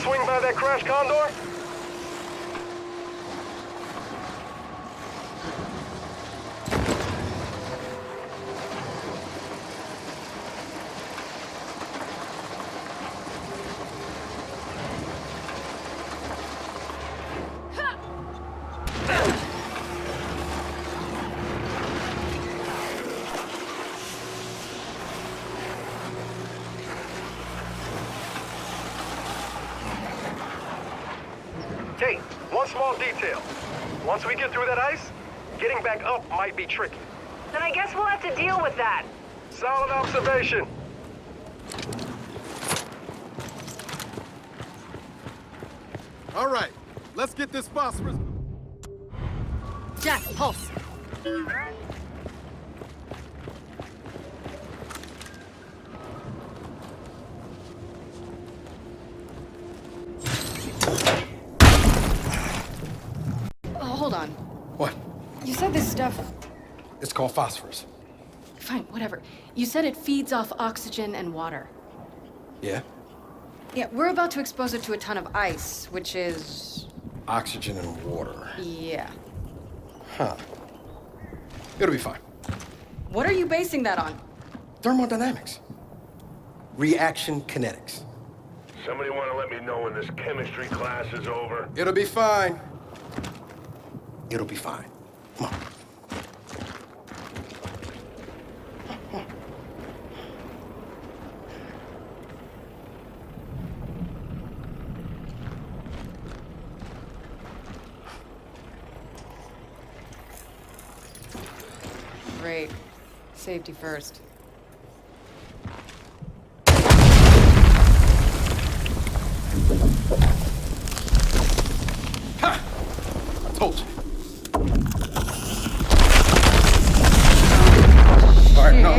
swing by that crash condor? Hey, one small detail. Once we get through that ice, getting back up might be tricky. Then I guess we'll have to deal with that. Solid observation. All right, let's get this phosphorus. Jack, pulse. Hold on. What? You said this stuff... It's called phosphorus. Fine, whatever. You said it feeds off oxygen and water. Yeah? Yeah, we're about to expose it to a ton of ice, which is... Oxygen and water. Yeah. Huh. It'll be fine. What are you basing that on? Thermodynamics. Reaction kinetics. Somebody want to let me know when this chemistry class is over? It'll be fine. It'll be fine. Come on. Great. Safety first. Ha! I told you. All right, no.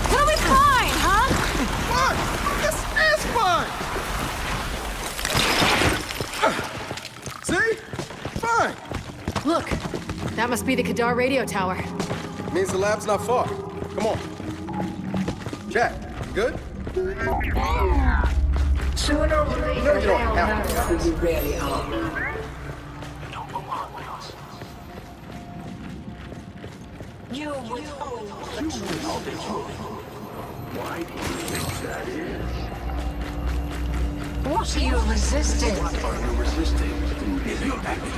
We'll be fine, huh? What? This is fine! See? Fine! Look! That must be the Kadar radio tower. Means the lab's not far. Come on. Jack, you good? Sooner or later, You know you don't they'll have know to, who guys. you really are. You withhold the truth. Why do you think that is? What are you resisting? Are you resisting? Is it acting?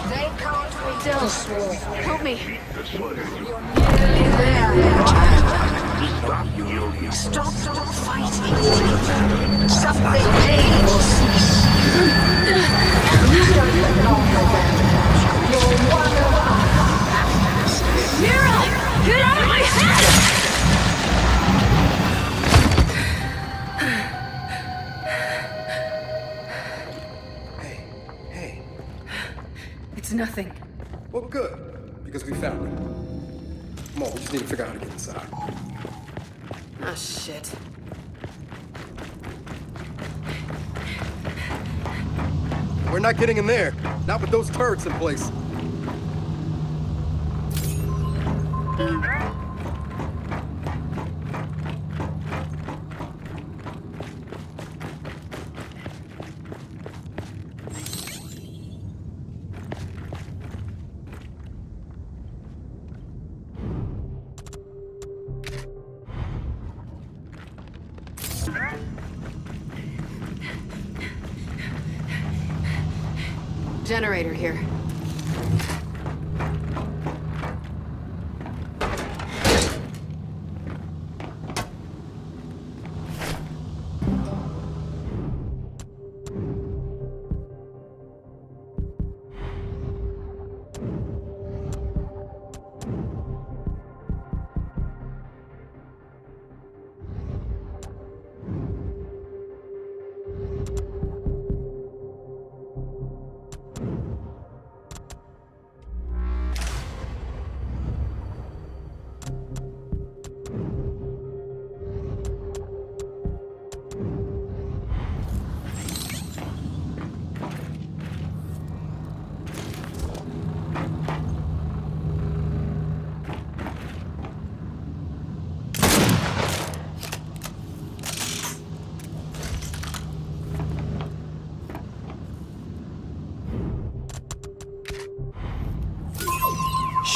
They can't read the sword. Help me! Nearly there, child. Stop you. Stop fighting. Something pain will cease. You don't belong to them. You're one of us. Mira! Get out of my head! Hey. It's nothing. Well, good. Because we found it. Come on, we just need to figure out how to get inside. Ah, shit. We're not getting in there. Not with those turrets in place. Generator here.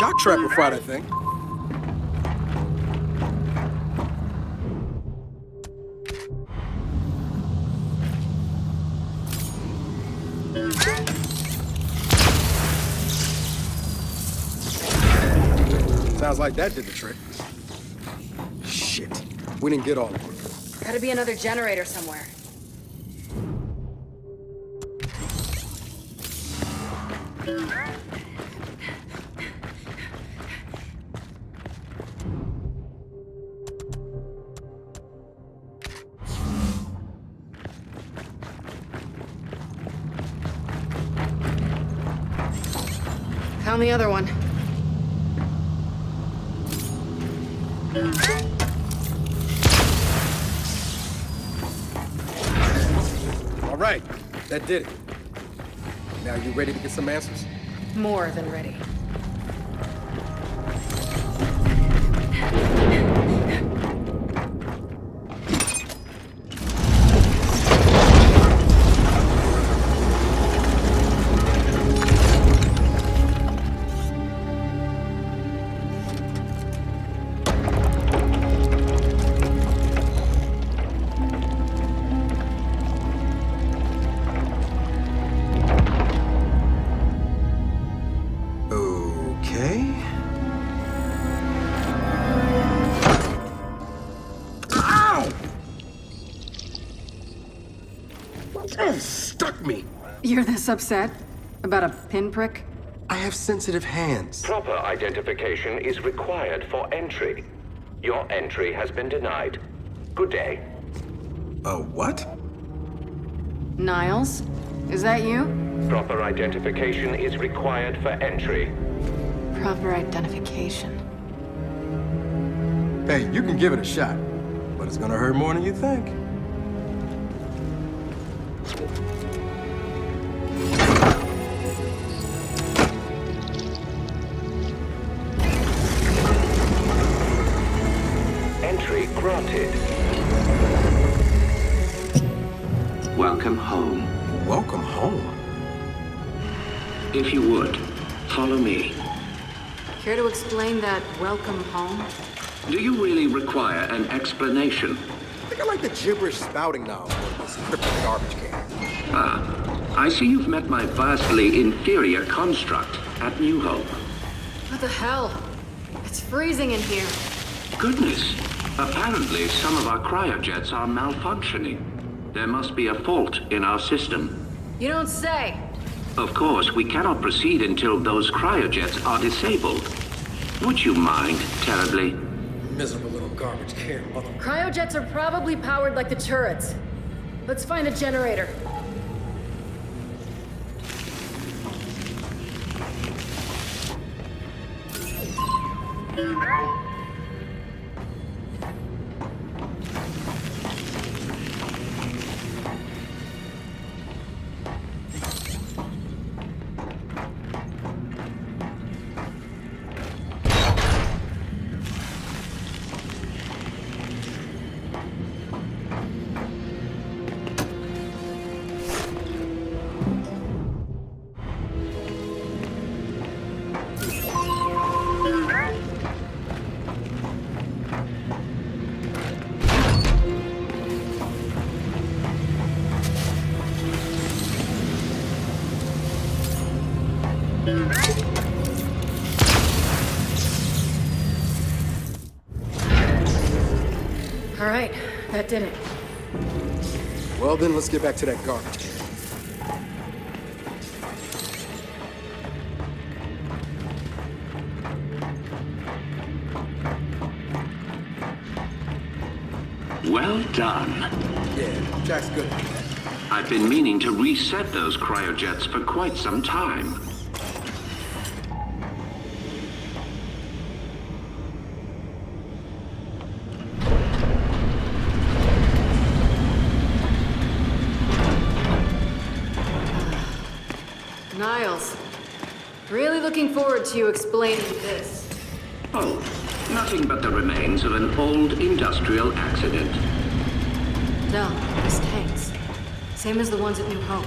shock trap before that thing. Sounds like that did the trick. Shit. We didn't get all of it. Gotta be another generator somewhere. Found the other one. All right, that did it. Now you ready to get some answers? More than ready. Stuck me. You're this upset? About a pinprick? I have sensitive hands. Proper identification is required for entry. Your entry has been denied. Good day. What? Niles? Is that you? Proper identification is required for entry. Proper identification. Hey, you can give it a shot, but it's gonna hurt more than you think. Entry granted. Welcome home. Welcome home. If you would, follow me. Care to explain that welcome home? Do you really require an explanation? I think I like the gibberish spouting now for this cryptic garbage can. I see you've met my vastly inferior construct at New Hope. What the hell? It's freezing in here. Goodness. Apparently, some of our cryojets are malfunctioning. There must be a fault in our system. You don't say. Of course, we cannot proceed until those cryojets are disabled. Would you mind terribly? Miserable little garbage can, mother. Cryojets are probably powered like the turrets. Let's find a generator. All right, that did it. Well then, let's get back to that garbage can. Well done. Yeah, Jack's good at that. I've been meaning to reset those cryojets for quite some time. Niles, really looking forward to you explaining this. Oh, nothing but the remains of an old industrial accident. No, these tanks. Same as the ones at New Hope.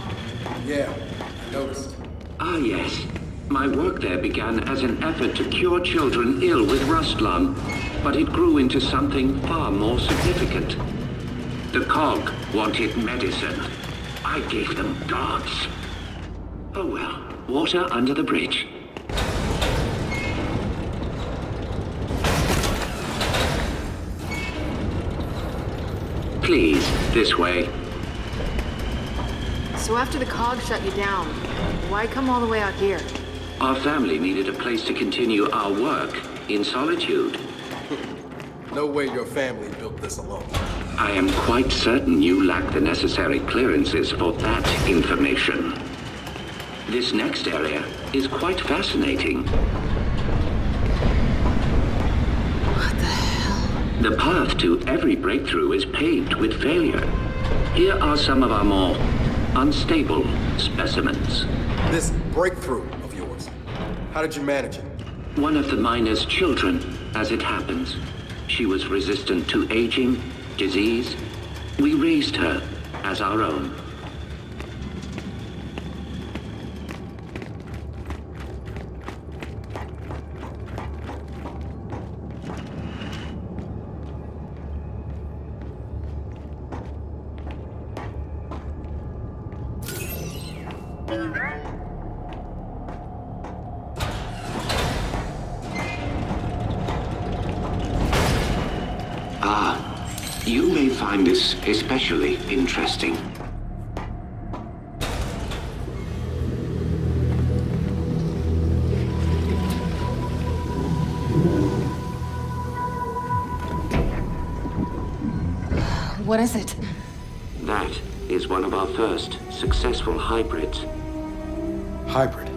Yeah, I noticed. Ah, yes. My work there began as an effort to cure children ill with rust lung, but it grew into something far more significant. The cog wanted medicine. I gave them gods. Oh well, water under the bridge. Please, this way. So after the cog shut you down, why come all the way out here? Our family needed a place to continue our work in solitude. No way your family built this alone. I am quite certain you lack the necessary clearances for that information. This next area is quite fascinating. What the hell? The path to every breakthrough is paved with failure. Here are some of our more unstable specimens. This breakthrough of yours, how did you manage it? One of the miner's children, as it happens. She was resistant to aging, disease. We raised her as our own. You may find this especially interesting. What is it? That is one of our first successful hybrids. Hybrid?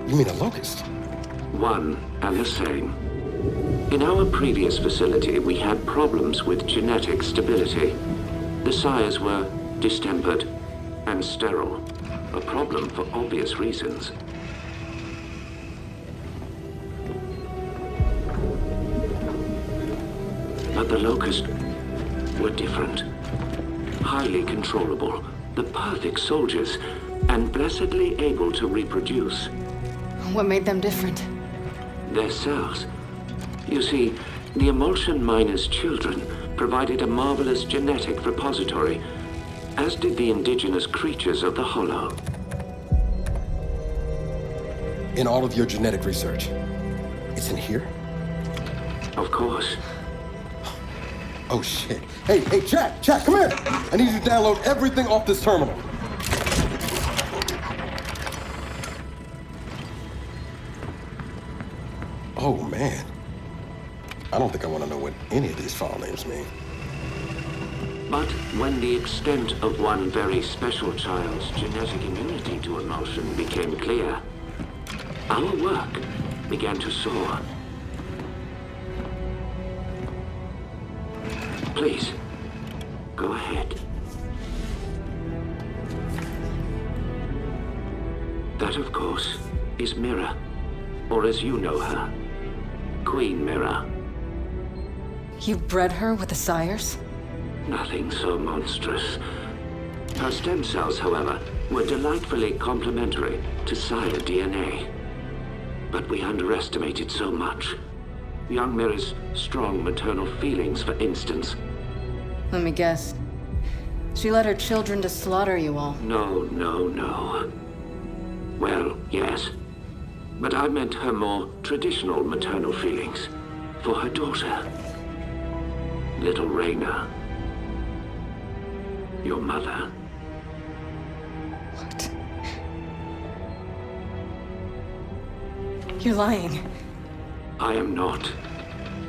You mean a locust? One and the same. In our previous facility, we had problems with genetic stability. The sires were distempered and sterile, a problem for obvious reasons. But the locusts were different. Highly controllable, the perfect soldiers, and blessedly able to reproduce. What made them different? Their cells. You see, the emulsion miner's children provided a marvelous genetic repository, as did the indigenous creatures of the Hollow. In all of your genetic research, it's in here? Of course. Oh shit. Hey, Jack, come here! I need you to download everything off this terminal. Oh man. I don't think I want to know what any of these file names mean. But when the extent of one very special child's genetic immunity to emulsion became clear, our work began to soar. Please, go ahead. That, of course, is Mira, or as you know her, Queen Mira. You bred her with the sires? Nothing so monstrous. Her stem cells, however, were delightfully complementary to sire DNA. But we underestimated so much. Young Mira's strong maternal feelings, for instance. Let me guess. She led her children to slaughter you all. No. Well, yes. But I meant her more traditional maternal feelings for her daughter. Little Raina. Your mother. What? You're lying. I am not.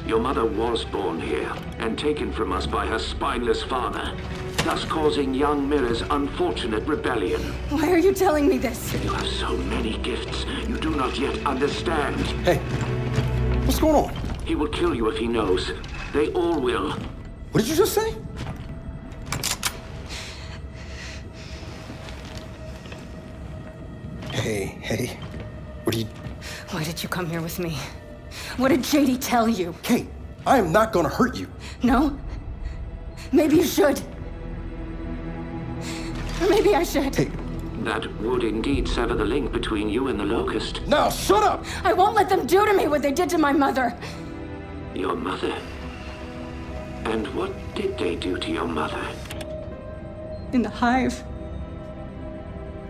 Your mother was born here and taken from us by her spineless father, thus causing young Mira's unfortunate rebellion. Why are you telling me this? You have so many gifts you do not yet understand. Hey, what's going on? He will kill you if he knows. They all will. What did you just say? Hey, what are you... Why did you come here with me? What did JD tell you? Kate, I am not gonna hurt you. No? Maybe you should. Or maybe I should. Hey, That would indeed sever the link between you and the Locust. Now, shut up! I won't let them do to me what they did to my mother. Your mother? And what did they do to your mother? In the hive,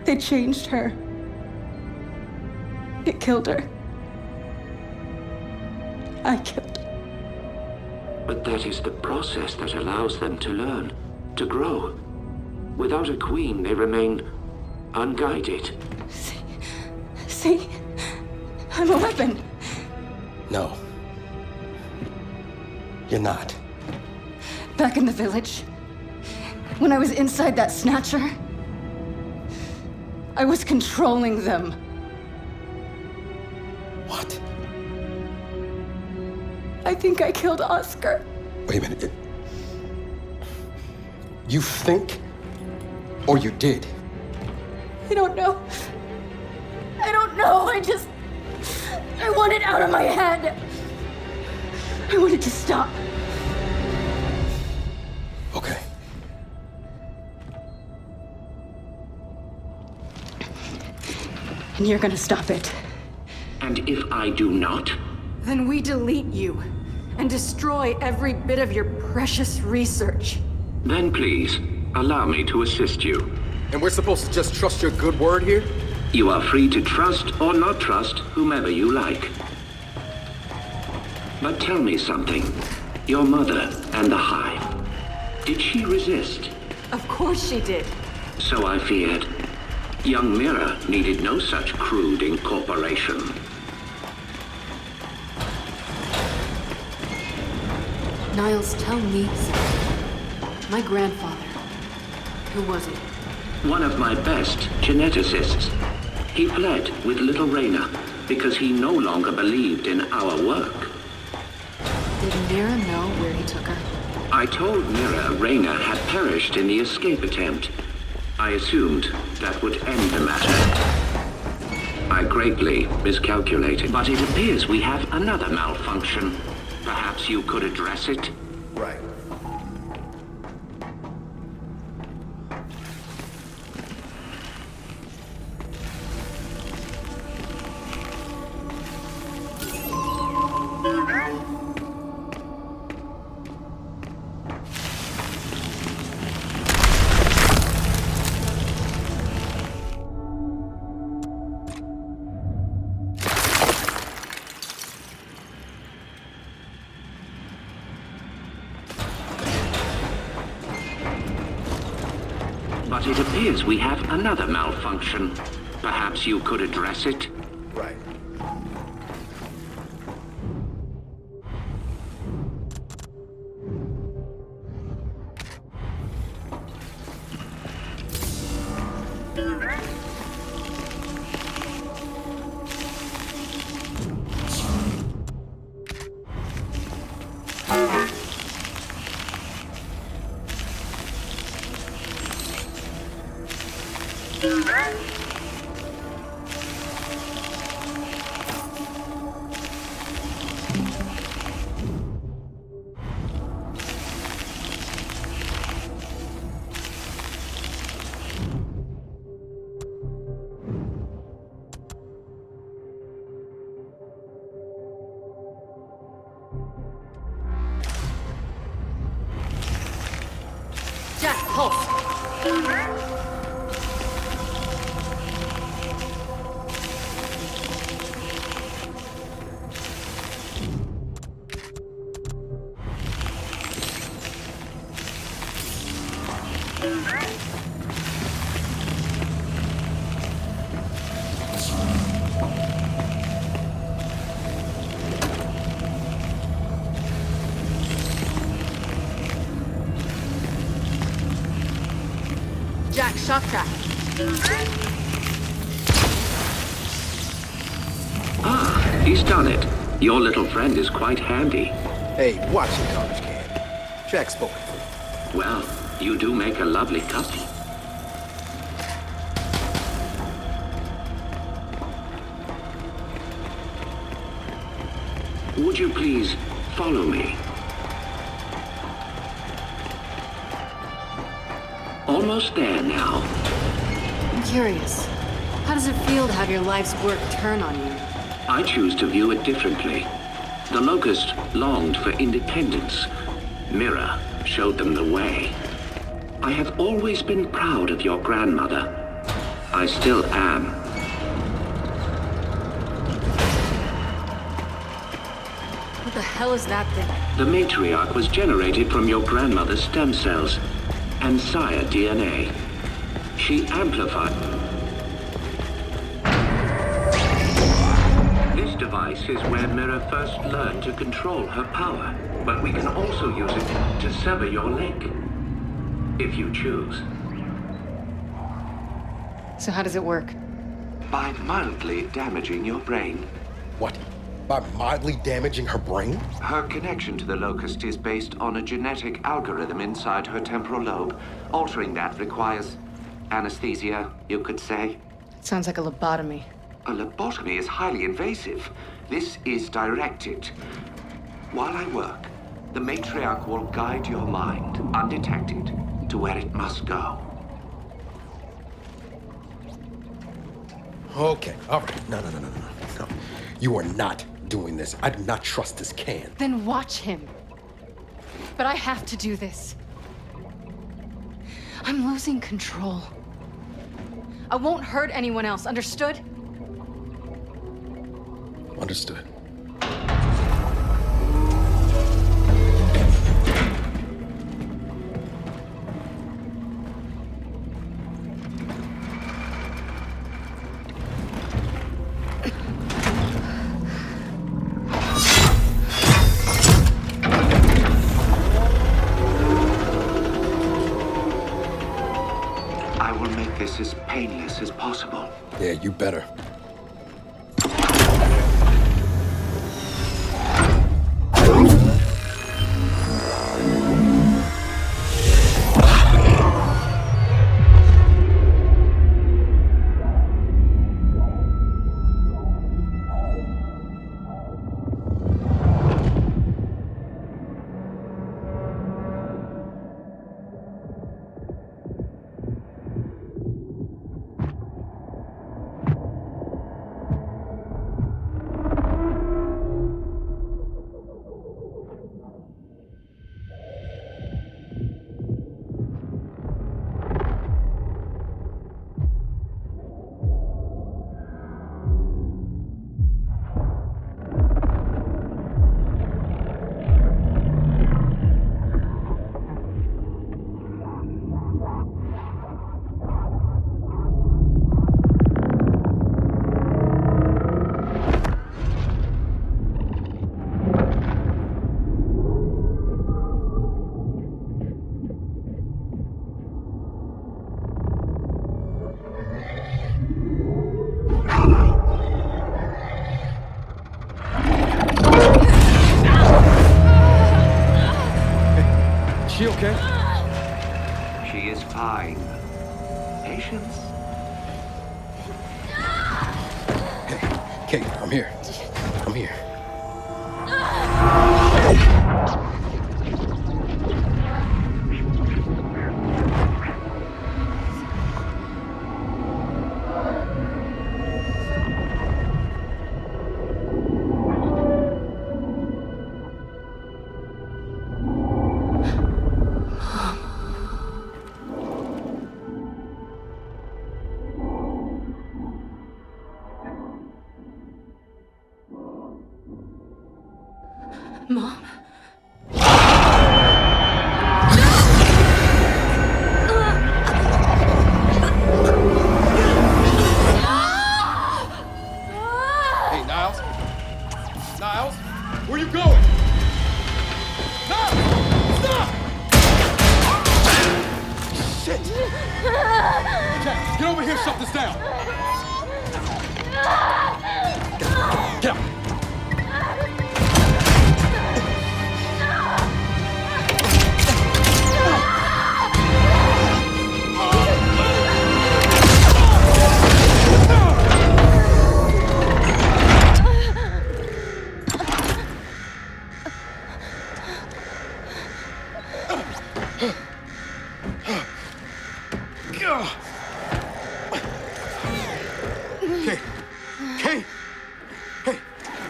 they changed her. It killed her. I killed her. But that is the process that allows them to learn, to grow. Without a queen, they remain unguided. See? I'm a weapon. No. You're not. Back in the village, when I was inside that snatcher, I was controlling them. What? I think I killed Oscar. Wait a minute. You think? Or you did? I don't know. I don't know. I want it out of my head. I want it to stop. Okay. And you're gonna stop it. And if I do not? Then we delete you and destroy every bit of your precious research. Then please, allow me to assist you. And we're supposed to just trust your good word here? You are free to trust or not trust whomever you like. But tell me something. Your mother and the hive. Did she resist? Of course she did. So I feared. Young Mira needed no such crude incorporation. Niles, tell me something. My grandfather. Who was he? One of my best geneticists. He fled with little Reyna because he no longer believed in our work. Did Mira know where he took her? I told Mira Reyna had perished in the escape attempt. I assumed that would end the matter. I greatly miscalculated, but it appears we have another malfunction. Perhaps you could address it? Right. But it appears we have another malfunction. Perhaps you could address it? Right. Jack, pulse. Jack, shock trap. Ah, he's done it. Your little friend is quite handy. Hey, watch it, garbage can. Jack spoken for you. Well, you do make a lovely couple. Would you please follow me? Almost there now. curious. How does it feel to have your life's work turn on you? I choose to view it differently. The Locust longed for independence. Mira showed them the way. I have always been proud of your grandmother. I still am. What the hell is that thing? The matriarch was generated from your grandmother's stem cells and sire DNA. She amplified. This device is where Mira first learned to control her power, but we can also use it to sever your link, if you choose. So how does it work? By mildly damaging your brain. What? By mildly damaging her brain? Her connection to the Locust is based on a genetic algorithm inside her temporal lobe. Altering that requires anesthesia, you could say. Sounds like a lobotomy. A lobotomy is highly invasive. This is directed. While I work, the matriarch will guide your mind, undetected, to where it must go. Okay, all right. No. You are not doing this. I do not trust this can. Then watch him. But I have to do this. I'm losing control. I won't hurt anyone else, understood? Understood. I will make this as painless as possible. Yeah, you better. She okay? She is fine. Patience. Hey, Kate, I'm here. I'm here. Mom? Hey, Niles? Niles? Where you going? Niles! Stop! Shit! Jack, get over here and shut this down. Get out.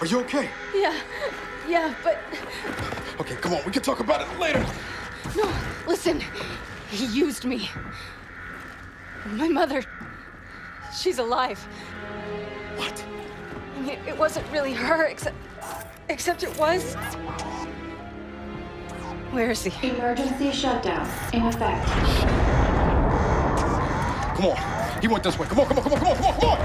Are you okay? Yeah, but Okay, come on. We can talk about it later. no, listen. He used me. My mother, she's alive. What? I mean, it wasn't really her, except it was. Where is he? Emergency shutdown in effect. Come on. He went this way. Come on, come on, come on, come on, come on, come on!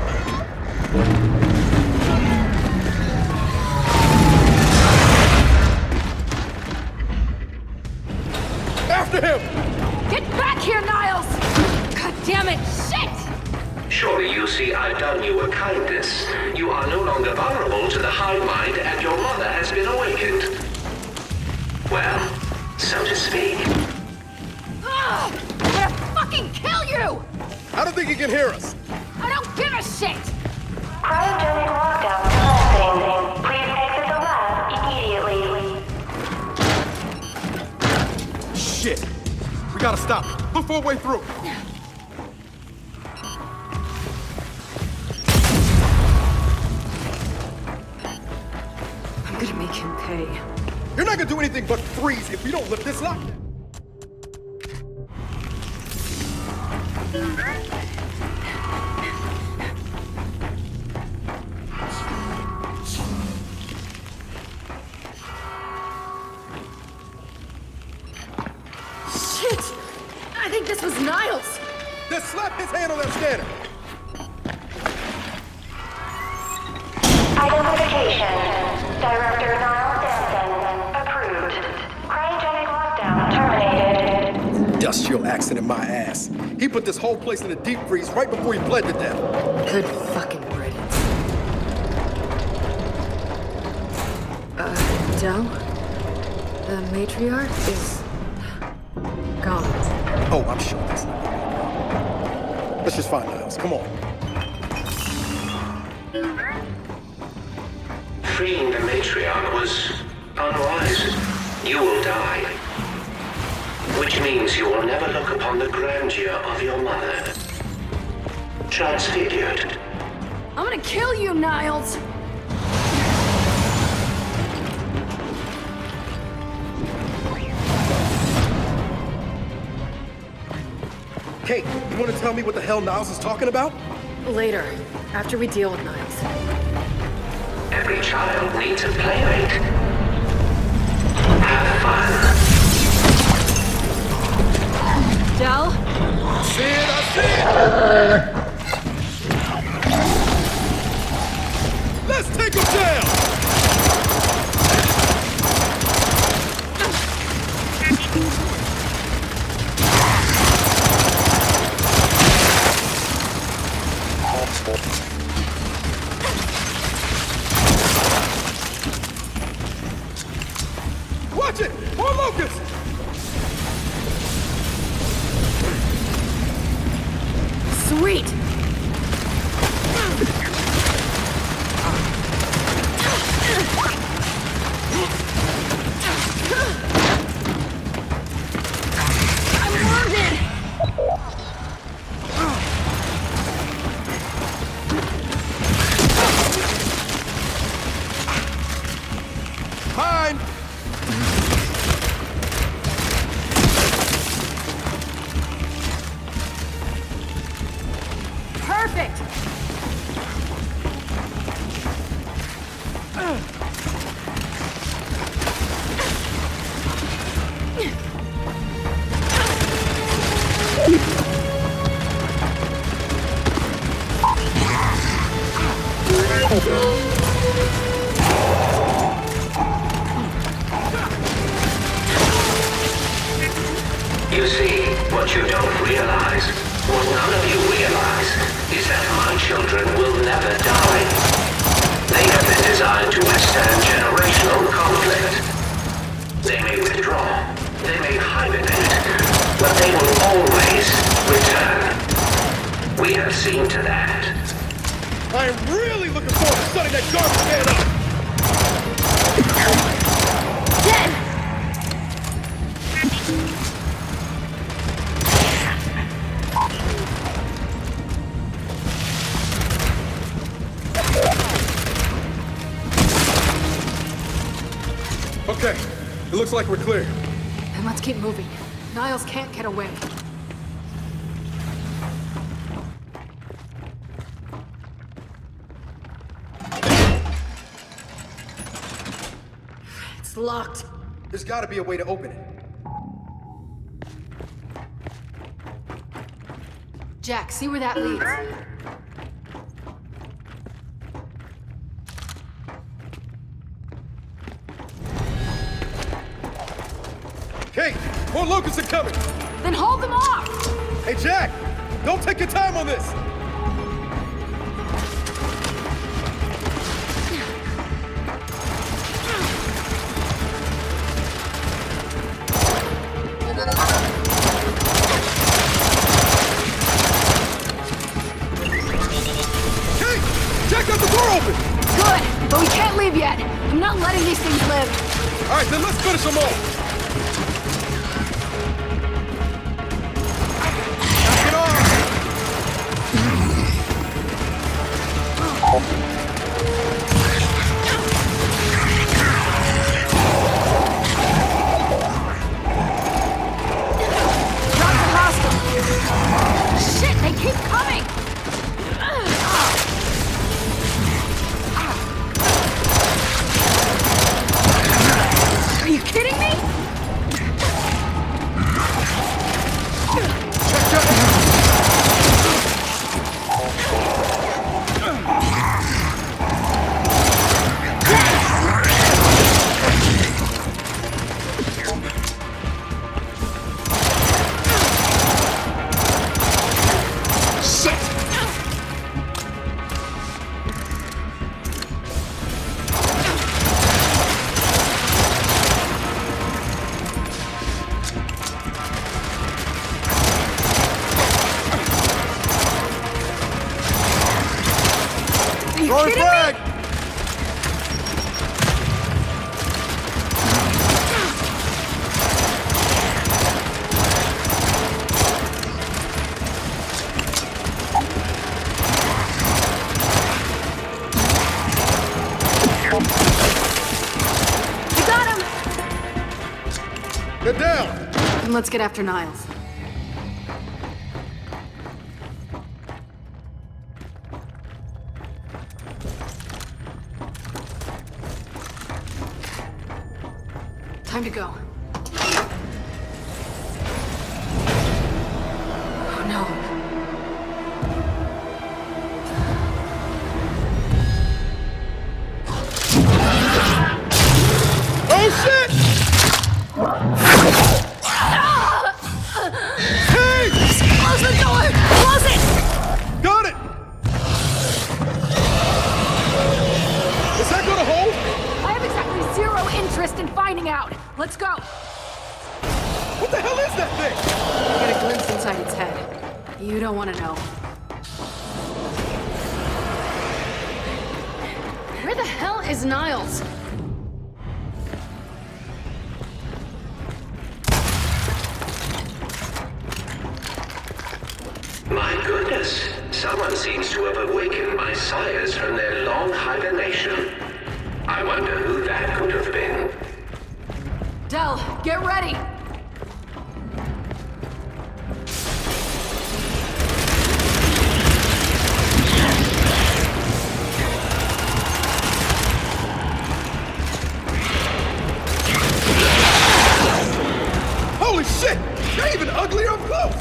After him! Get back here, Niles! God damn it! Shit! Surely you see I've done you a kindness. You are no longer vulnerable to the hive mind, and your mother has been awakened. Well, so to speak. Ugh! I'm gonna fucking kill you! I don't think he can hear us. I don't give a shit! Cryogenic lockdown commencing. Please exit the lab immediately. Shit. We gotta stop it. Look for a way through. I'm gonna make him pay. You're not gonna do anything but freeze if we don't lift this lock. Shit! I think this was Niles. Then slap his hand on that scanner. Identification. Director Niles Denson. Approved. Cryogenic lockdown terminated. Industrial accident, my ass. He put this whole place in a deep freeze right before he bled to death. Good fucking riddance. Del? The matriarch is gone. Oh, I'm sure that's not gonna be a problem. Let's just find Niles. Come on. Freeing the matriarch was unwise. You will die. Which means you will never look upon the grandeur of your mother. Transfigured. I'm gonna kill you, Niles! Kate, you want to tell me what the hell Niles is talking about? Later, after we deal with Niles. Every child needs a playmate. Have fun. Del? See it, I see it! Let's take him down! Watch it! More locusts! Sweet! I'm wounded! Mine! Perfect! You see, what you don't realize, what none of you realize, is that my children will never die. They have been designed to withstand generational conflict. They may withdraw, they may hibernate, but they will always return. We have seen to that. I am really looking forward to setting that garbage can up! Dead! looks like we're clear. Then let's keep moving. Niles can't get away. It's locked. There's gotta be a way to open it. Jack, see where that leads. Hey, more locusts are coming! Then hold them off! Hey, Jack! Don't take your time on this! Hey! Jack got the door open! Good, but we can't leave yet. I'm not letting these things live. All right, then let's finish them off! Knock it off! Drop the hostile. Shit, they keep coming! Are you kidding me? Throwing flag! We got him! Get down! And let's get after Niles. Time to go. Oh no. Oh shit! Hey! Close the door! Close it! Got it! Is that gonna hold? I have exactly zero interest in finding out. Let's go. What the hell is that thing? Get a glimpse inside its head. You don't want to know. Where the hell is Niles? My goodness, someone seems to have awakened my sires from their long hibernation. I wonder who that could have been. Del, get ready! Holy shit! They're even uglier up close!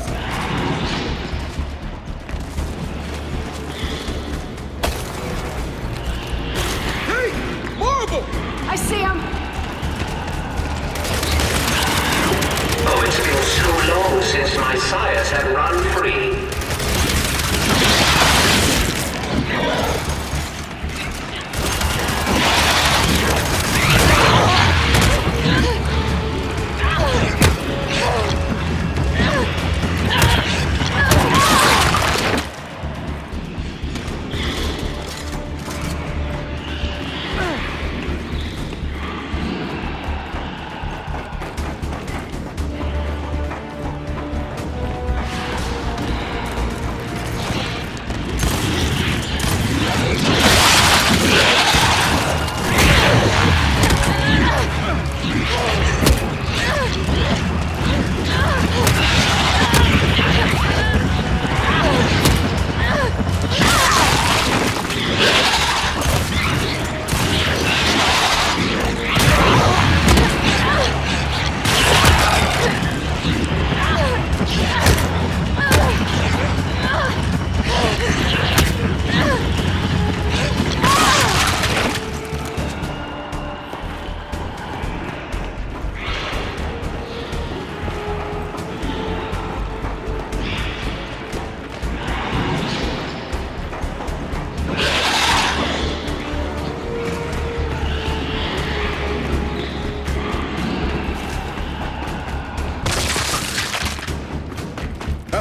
Hey! More of them! I see him!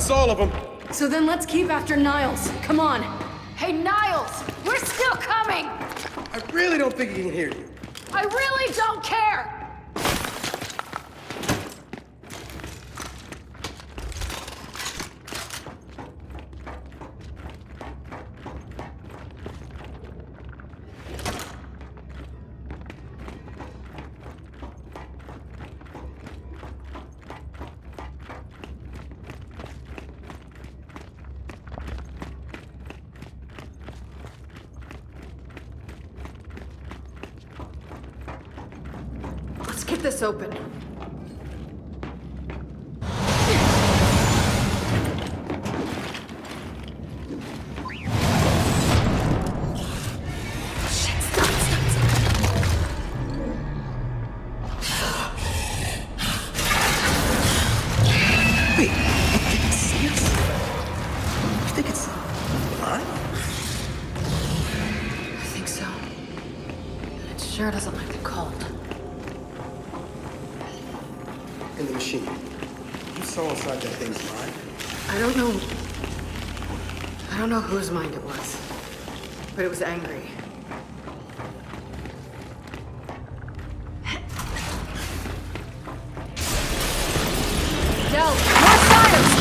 That's all of them. So then let's keep after Niles. Come on. Hey, Niles! We're still coming! I really don't think he can hear you. I really don't care! Let's get this open. Shit, stop. Wait, you can see us? You think it's blind? I think so. It sure doesn't like the cold. In the machine. You saw inside that thing's mind. I don't know whose mind it was, but it was angry. Del, more fires!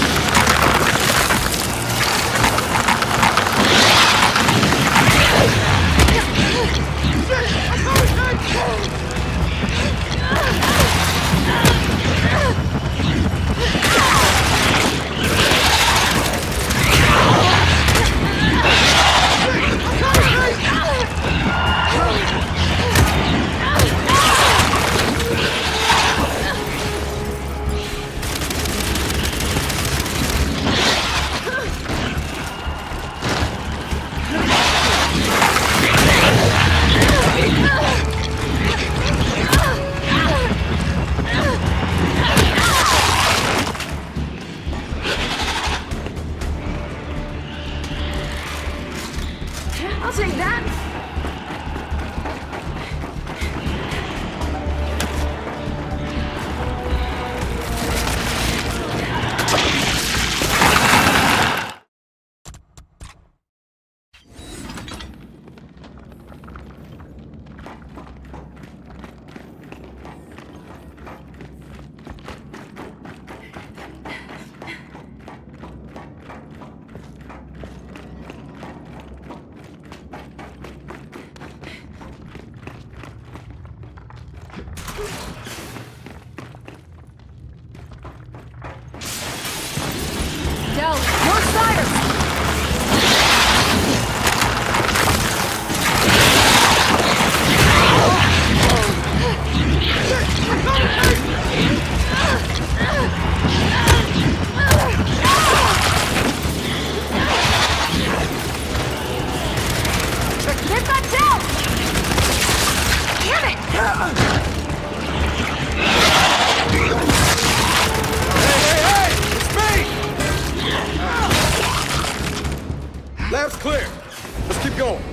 I'll take that. Del, more fires! They've got Del! Damn it! Hey! It's me! Lab's clear. Let's keep going.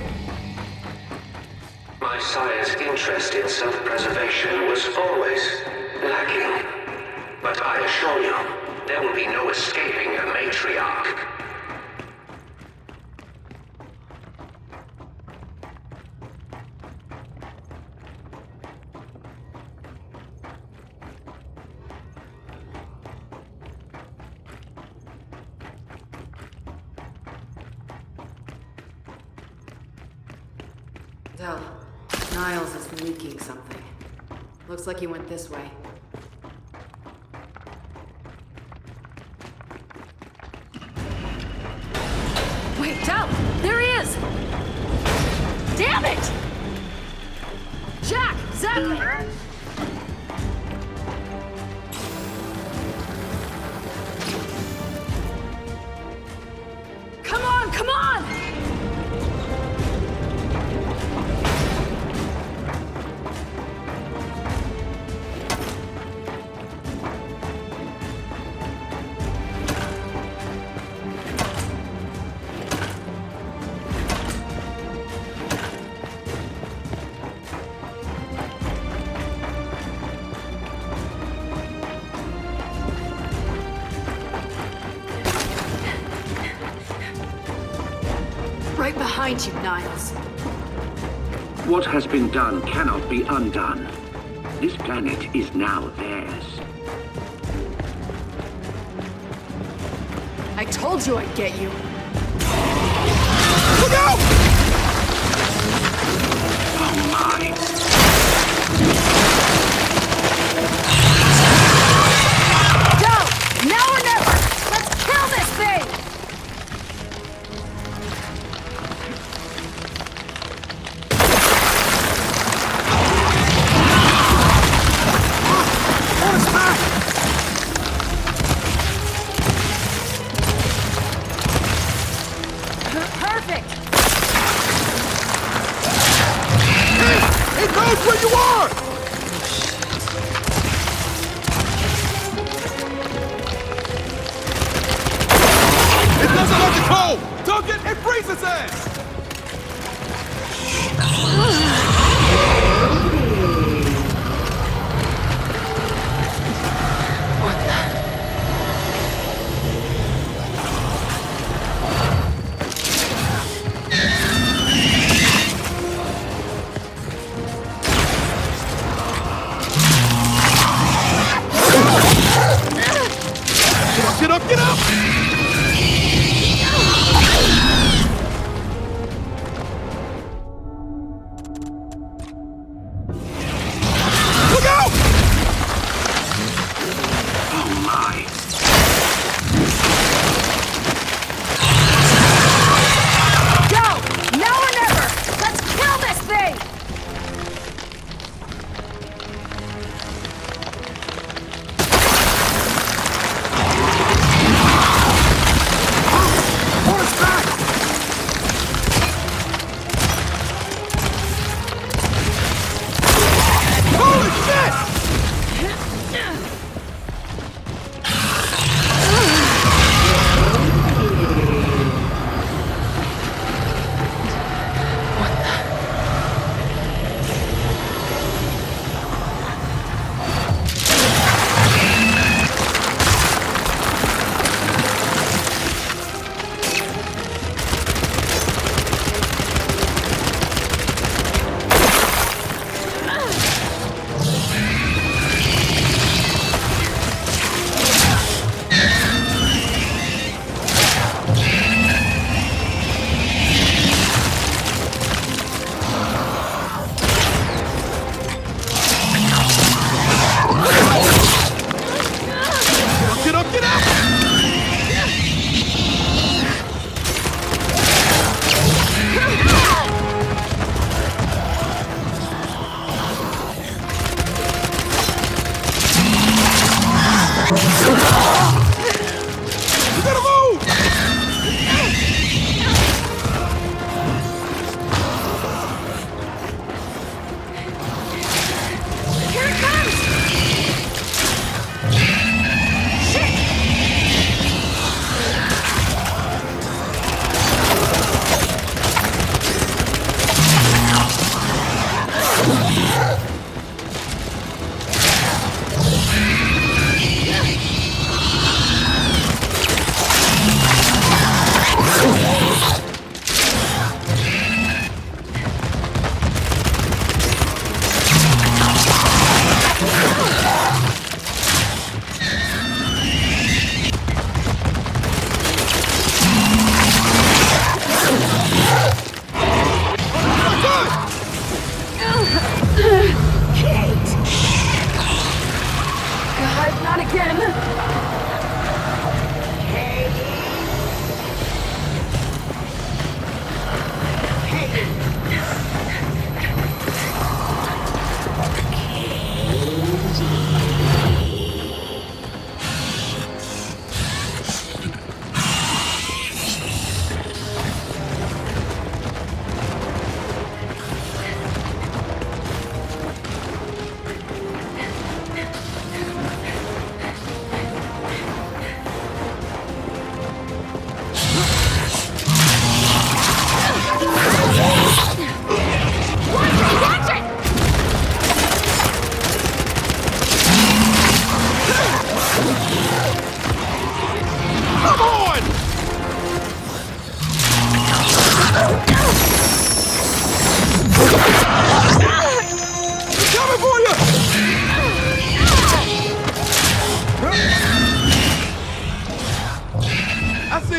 My sire's interest in self-preservation was always lacking. But I assure you, there will be no escaping a matriarch. Del, Niles is leaking something. Looks like he went this way. Wait, Del! There he is! Damn it! Jack! Zach! Come on! Come on! behind you, Niles. What has been done cannot be undone. This planet is now theirs. I told you I'd get you. Look out! Oh my. Go! Now or never! Let's kill this thing! On his back! Perfect! It knows where you are! It doesn't like the cold! Duncan, it freezes ass!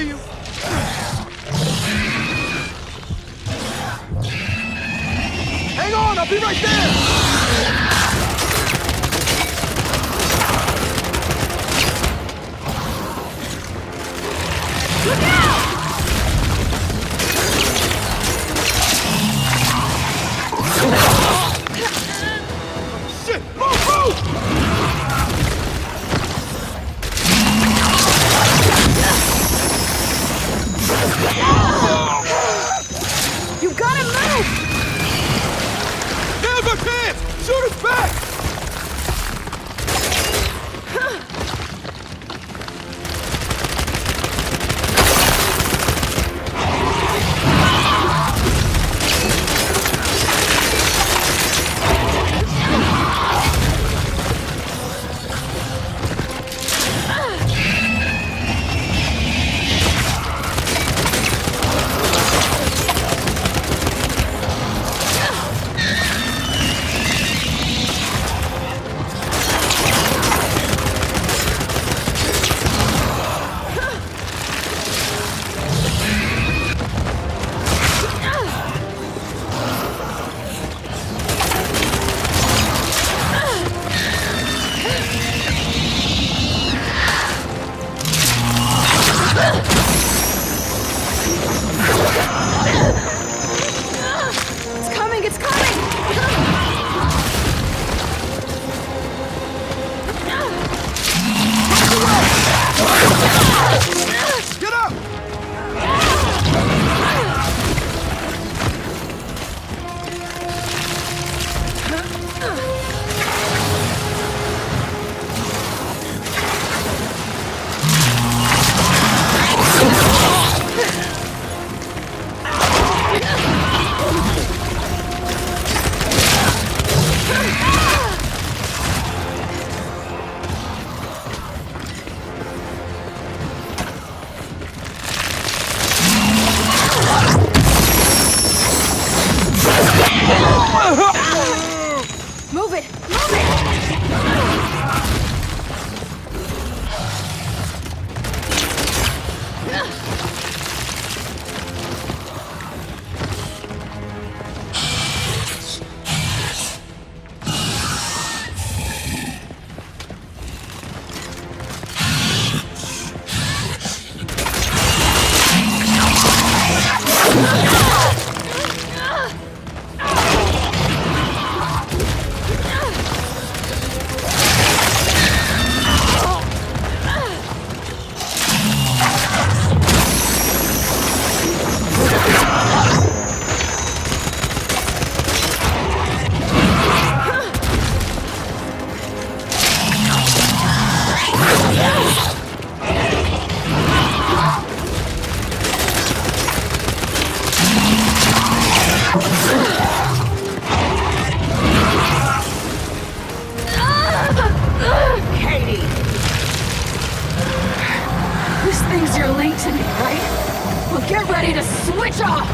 see you. Hang on, I'll be right there. Look out! Shit! Move, move! You gotta move! Now's our chance! Shoot us back! It's coming! It's coming! Get up! Move it! Move it! This thinks you're late to me, right? Well, get ready to switch off!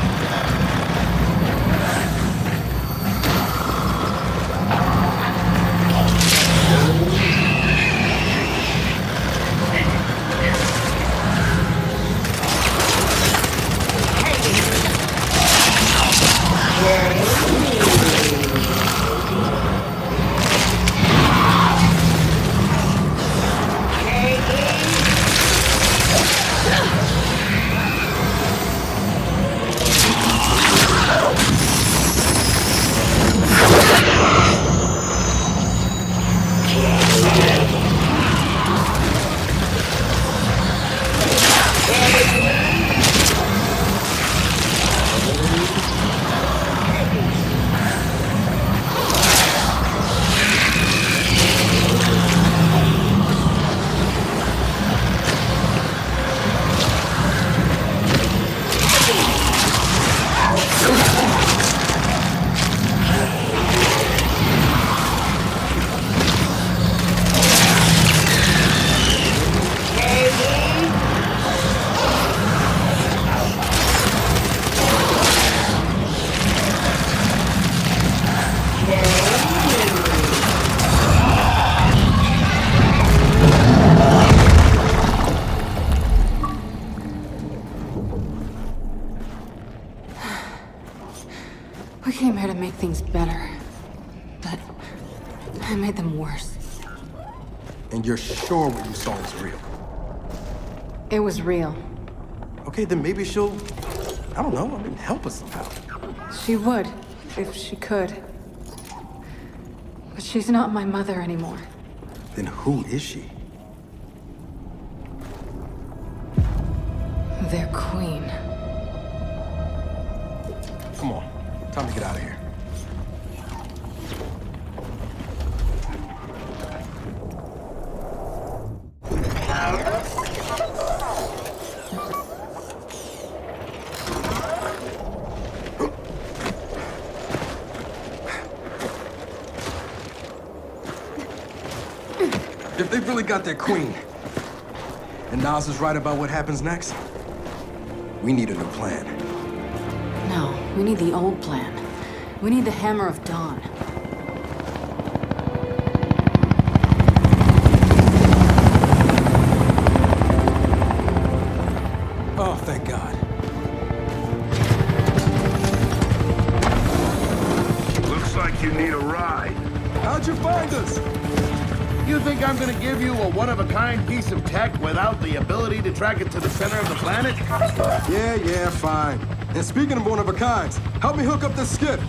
We came here to make things better. But I made them worse. And you're sure what you saw was real? It was real. Okay, then maybe she'll, I don't know, help us somehow. She would, if she could. But she's not my mother anymore. Then who is she? Their queen. Come on, time to get out of here. If they've really got their queen, and Nas is right about what happens next, we need a new plan. No, we need the old plan. We need the Hammer of Dawn. Oh, thank God. Looks like you need a ride. How'd you find us? You think I'm gonna give you a one-of-a-kind piece of tech without the ability to track it to the center of the planet? Yeah, fine. And speaking of one-of-a-kinds, help me hook up this skiff.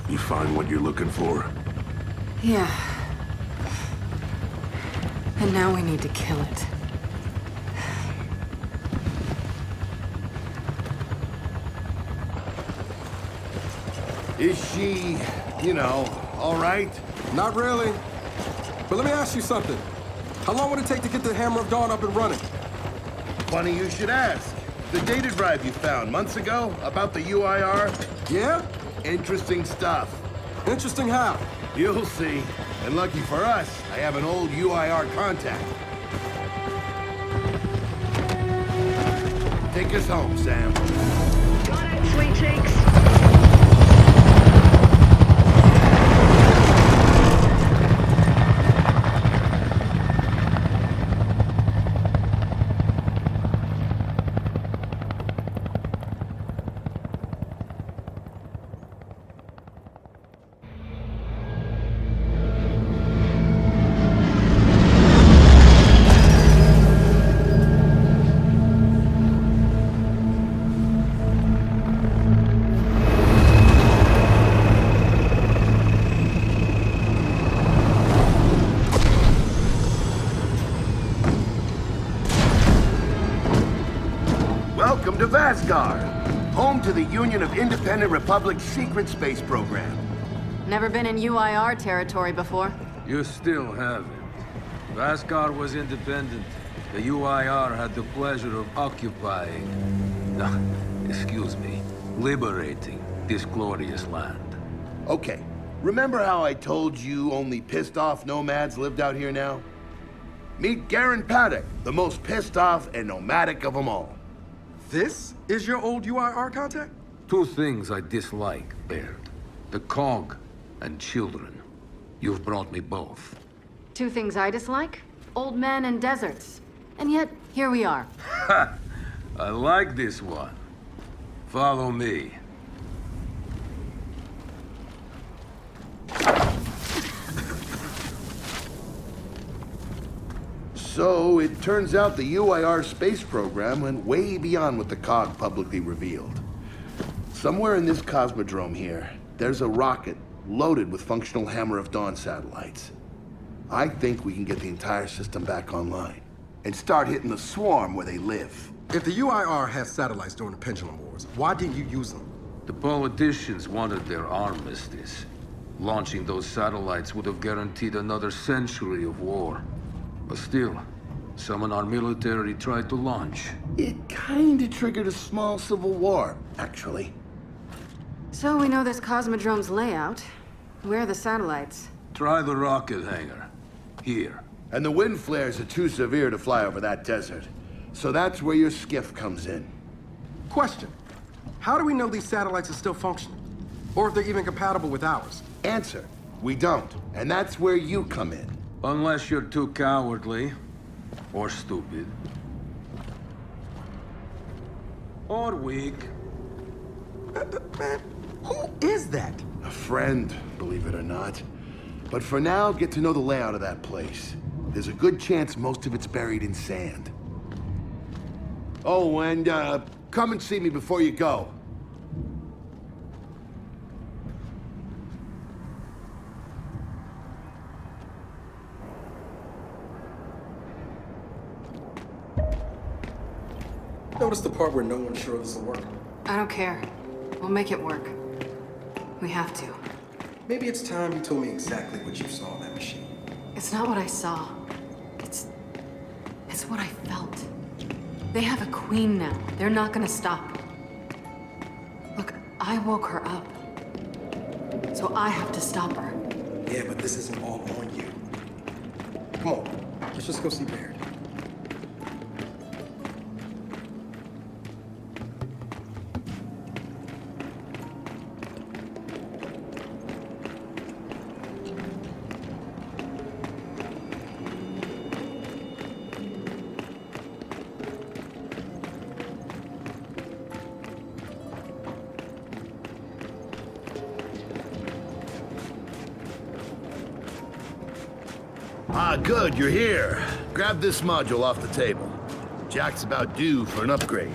You find what you're looking for? Yeah. And now we need to kill it. Is she, all right? Not really. But let me ask you something. How long would it take to get the Hammer of Dawn up and running? Funny you should ask. The data drive you found months ago about the UIR? Yeah? Interesting stuff. Interesting how? You'll see. And lucky for us, I have an old UIR contact. Take us home, Sam. Got it, sweet cheeks. Welcome to Vasgar, home to the Union of Independent Republic's secret space program. Never been in UIR territory before. You still haven't. Vasgar was independent. The UIR had the pleasure of occupying... No, excuse me. Liberating this glorious land. Okay, remember how I told you only pissed-off nomads lived out here now? Meet Garen Paddock, the most pissed-off and nomadic of them all. This is your old UIR contact? Two things I dislike, Baird. The cog and children. You've brought me both. Two things I dislike? Old men and deserts. And yet, here we are. Ha! I like this one. Follow me. So, it turns out the UIR space program went way beyond what the COG publicly revealed. Somewhere in this cosmodrome here, there's a rocket loaded with functional Hammer of Dawn satellites. I think we can get the entire system back online and start hitting the swarm where they live. If the UIR had satellites during the Pendulum Wars, why didn't you use them? The politicians wanted their armistice. Launching those satellites would have guaranteed another century of war. But still, some in our military tried to launch. It kinda triggered a small civil war, actually. So we know this Cosmodrome's layout. Where are the satellites? Try the rocket hangar. Here. And the wind flares are too severe to fly over that desert. So that's where your skiff comes in. Question. How do we know these satellites are still functioning? Or if they're even compatible with ours? Answer. We don't. And that's where you come in. Unless you're too cowardly. Or stupid. Or weak. Man, who is that? A friend, believe it or not. But for now, get to know the layout of that place. There's a good chance most of it's buried in sand. Oh, and come and see me before you go. Notice the part where no one's sure this will work? I don't care. We'll make it work. We have to. Maybe it's time you told me exactly what you saw in that machine. It's not what I saw. It's what I felt. They have a queen now. They're not gonna stop. Look, I woke her up. So I have to stop her. Yeah, but this isn't all on you. Come on, let's just go see Baird. Ah, good, you're here. Grab this module off the table. Jack's about due for an upgrade.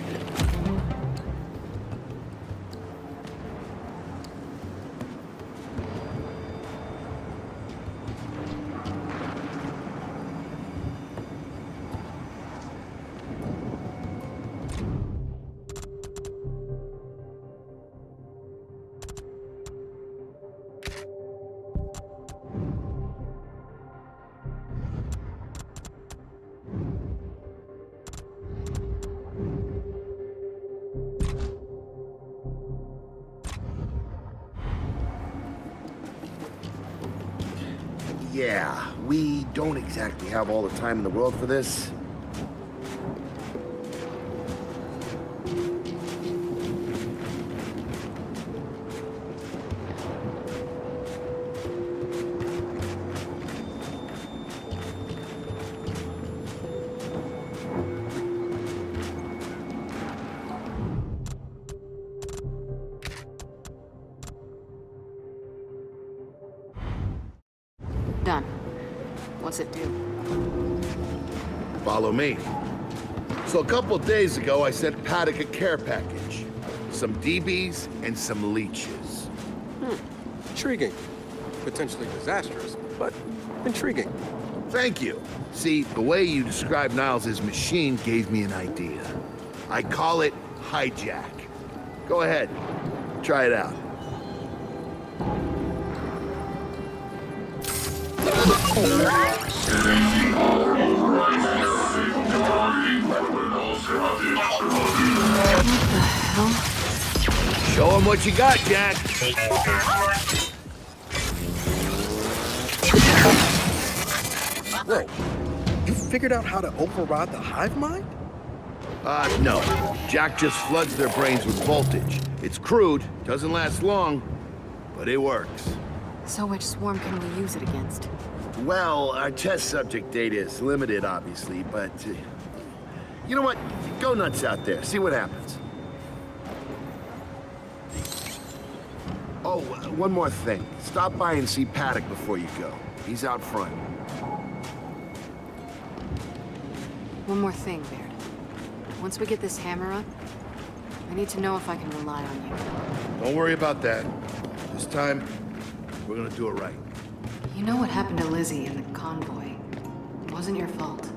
Yeah, we don't exactly have all the time in the world for this. Done. What's it do? Follow me. So a couple of days ago, I sent Paddock a care package. Some DBs and some leeches. Intriguing. Potentially disastrous, but intriguing. Thank you. See, the way you described Niles' machine gave me an idea. I call it hijack. Go ahead. Try it out. Show him what you got, Jack. Whoa. You figured out how to override the hive mind? No. Jack just floods their brains with voltage. It's crude, doesn't last long, but it works. So which swarm can we use it against? Well, our test subject data is limited, obviously, but... you know what? Go nuts out there. See what happens. Oh, one more thing. Stop by and see Paddock before you go. He's out front. One more thing, Baird. Once we get this hammer up, I need to know if I can rely on you. Don't worry about that. This time, we're gonna do it right. You know what happened to Lizzie in the convoy. It wasn't your fault.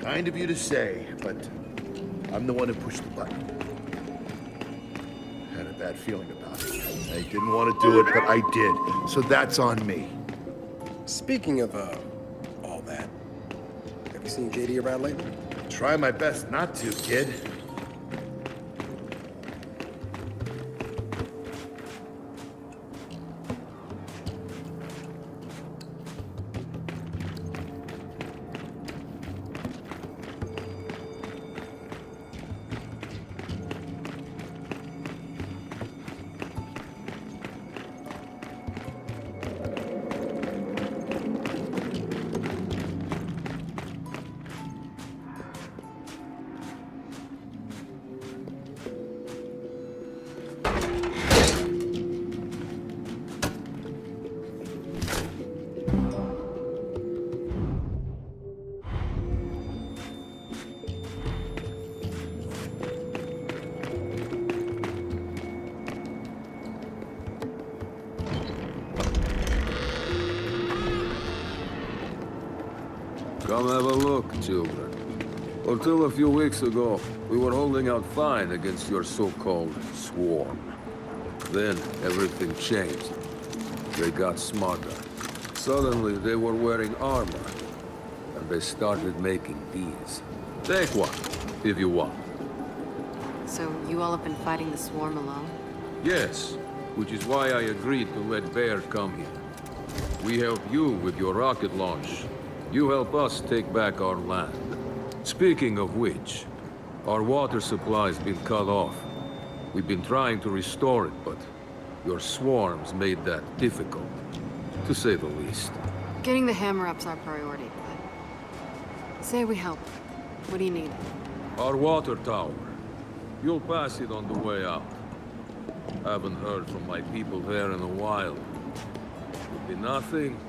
Kind of you to say, but I'm the one who pushed the button. Had a bad feeling about it. I didn't want to do it, but I did. So that's on me. Speaking of, all that, have you seen JD around lately? Try my best not to, kid. Come have a look, children. Until a few weeks ago, we were holding out fine against your so-called swarm. Then, everything changed. They got smarter. Suddenly, they were wearing armor. And they started making these. Take one, if you want. So you all have been fighting the swarm alone? Yes, which is why I agreed to let Bear come here. We help you with your rocket launch. You help us take back our land. Speaking of which, our water supply's been cut off. We've been trying to restore it, but your swarms made that difficult, to say the least. Getting the hammer-up's our priority, but... Say we help. What do you need? Our water tower. You'll pass it on the way out. Haven't heard from my people there in a while. Could be nothing.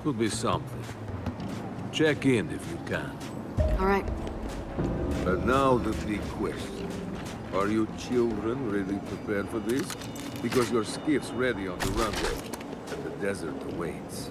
Could be something. Check in if you can. All right. And now the big question. Are you children really prepared for this? Because your skiff's ready on the runway, and the desert awaits.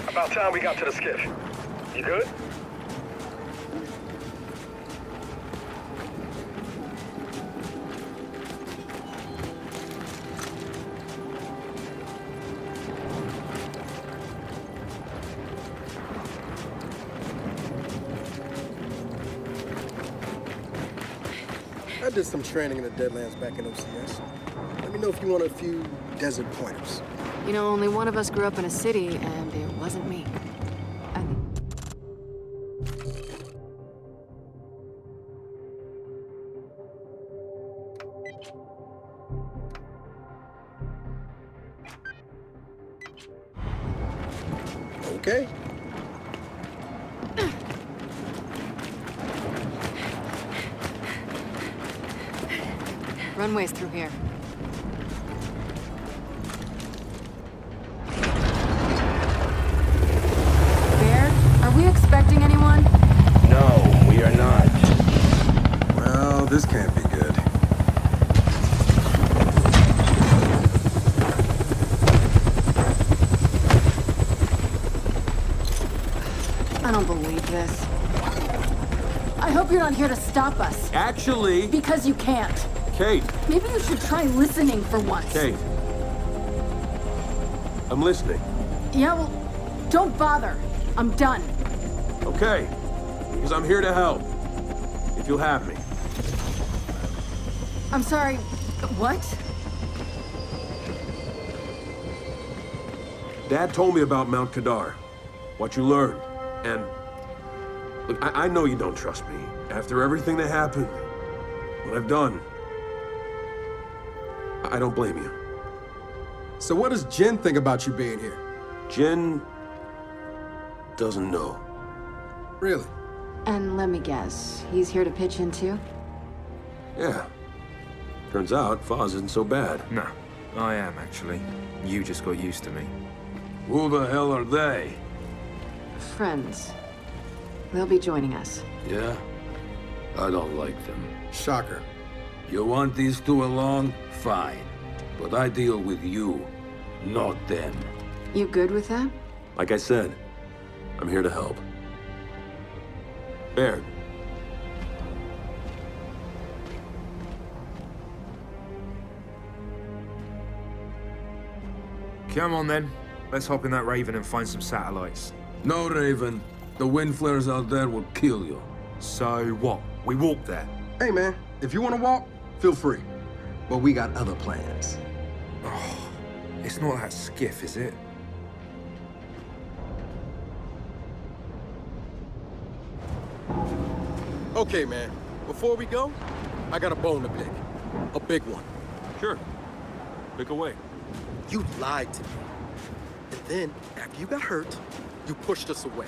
About time we got to the skiff. You good? I did some training in the Deadlands back in OCS. Let me know if you want a few desert pointers. You know, only one of us grew up in a city, and it wasn't me. Okay. Runway's through here. Are we expecting anyone? No, we are not. Well, this can't be good. I don't believe this. I hope you're not here to stop us. Actually... Because you can't. Kate. Maybe you should try listening for once. Kate. I'm listening. Yeah, well, don't bother. I'm done. Okay. Because I'm here to help. If you'll have me. I'm sorry. What? Dad told me about Mount Kadar. What you learned. And... Look, I know you don't trust me. After everything that happened, what I've done, I don't blame you. So what does Jin think about you being here? Jin doesn't know. Really? And let me guess, he's here to pitch in too? Yeah. Turns out Foz isn't so bad. No, I am actually. You just got used to me. Who the hell are they? Friends. They'll be joining us. Yeah? I don't like them. Shocker. You want these two along? fine. But I deal with you, not them. You good with that? Like I said, I'm here to help. Baird. Come on then. Let's hop in that Raven and find some satellites. No, Raven. The wind flares out there will kill you. So what? We walk there? Hey, man, if you want to walk, feel free. But we got other plans. Oh, it's not that skiff, is it? Okay, man, before we go, I got a bone to pick. A big one. Sure. Pick away. You lied to me. And then, after you got hurt, you pushed us away.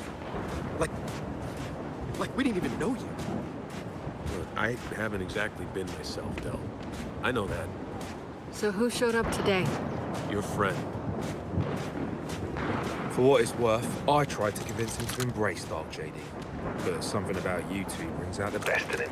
Like we didn't even know you. Look, I haven't exactly been myself, Del. I know that. So who showed up today? Your friend. For what it's worth, I tried to convince him to embrace Dark JD. But something about you two brings out the best in him.